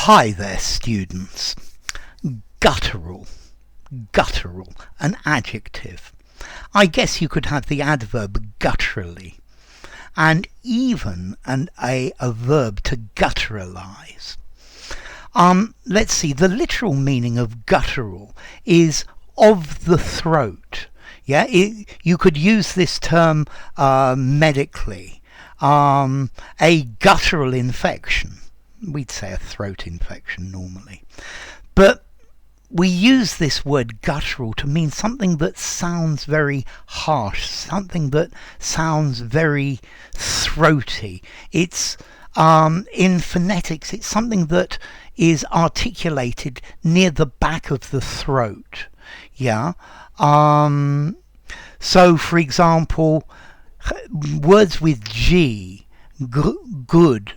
Hi there, students. Guttural. Guttural, an adjective. I guess you could have the adverb gutturally, and even a verb to gutturalize. Let's see, the literal meaning of guttural is of the throat. Yeah, you could use this term medically. A guttural infection. We'd say a throat infection normally. But we use this word guttural to mean something that sounds very harsh, something that sounds very throaty. It's in phonetics, it's something that is articulated near the back of the throat. Yeah. So, for example, words with G, good.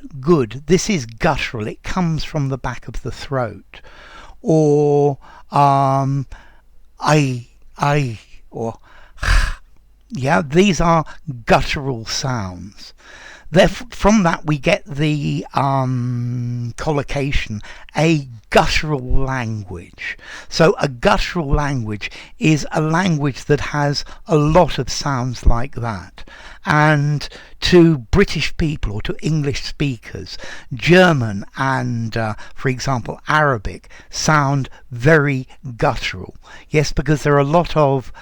This is guttural. It comes from the back of the throat. Or I, or yeah, these are guttural sounds. Therefore, from that we get the collocation, a guttural language. So a guttural language is a language that has a lot of sounds like that. And to British people or to English speakers, German and, for example, Arabic sound very guttural. Yes, because there are a lot of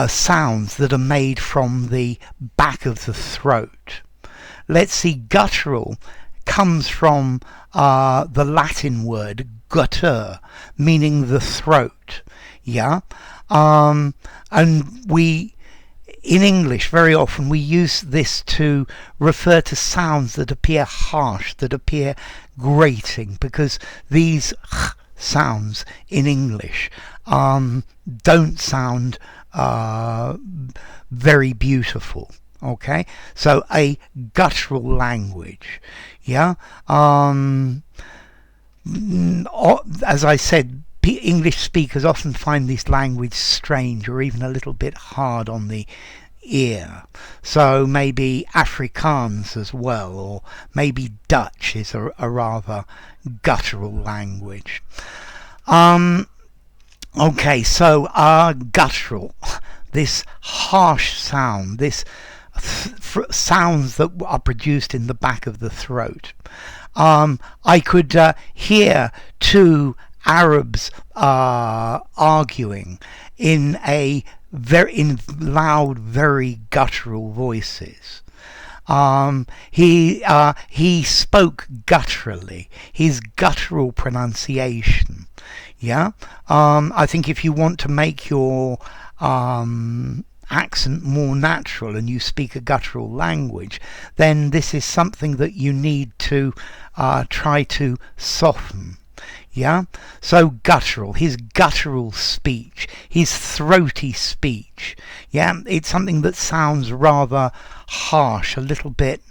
sounds that are made from the back of the throat. Let's see, guttural comes from the Latin word gutter, meaning the throat. Yeah, and we, in English, very often we use this to refer to sounds that appear harsh, that appear grating, because these sounds in English don't sound very beautiful. Okay, so a guttural language. Yeah, as I said, English speakers often find this language strange or even a little bit hard on the ear. So maybe Afrikaans as well, or maybe Dutch is a rather guttural language. Okay, so guttural, this harsh sound, this sounds that are produced in the back of the throat. I could hear two Arabs arguing in loud, very guttural voices. He spoke gutturally, his guttural pronunciation. Yeah, I think if you want to make your accent more natural and you speak a guttural language, then this is something that you need to try to soften. Yeah, so guttural, his guttural speech, his throaty speech. Yeah, it's something that sounds rather harsh, a little bit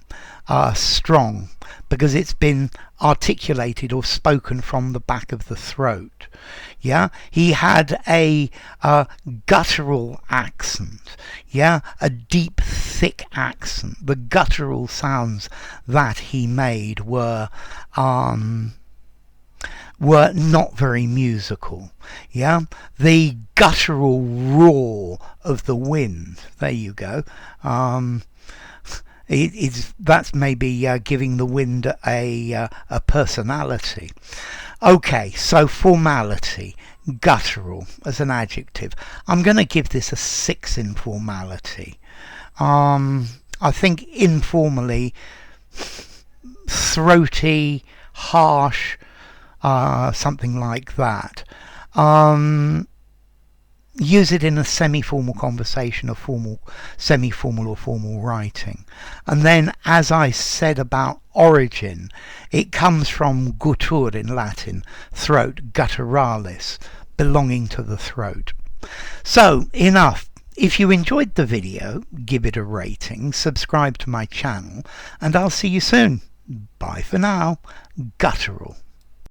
strong, because it's been articulated or spoken from the back of the throat. Yeah, he had a guttural accent. Yeah, a deep, thick accent. The guttural sounds that he made were not very musical. Yeah, the guttural roar of the wind. There you go. That's maybe giving the wind a personality. Okay, so formality, guttural as an adjective. I'm going to give this a 6 in formality. I think informally, throaty, harsh, something like that. Use it in a semi-formal conversation, a formal, semi-formal or formal writing. And then, as I said about origin, it comes from guttur in Latin, throat, gutturalis, belonging to the throat. So, enough. If you enjoyed the video, give it a rating, subscribe to my channel, and I'll see you soon. Bye for now. Guttural.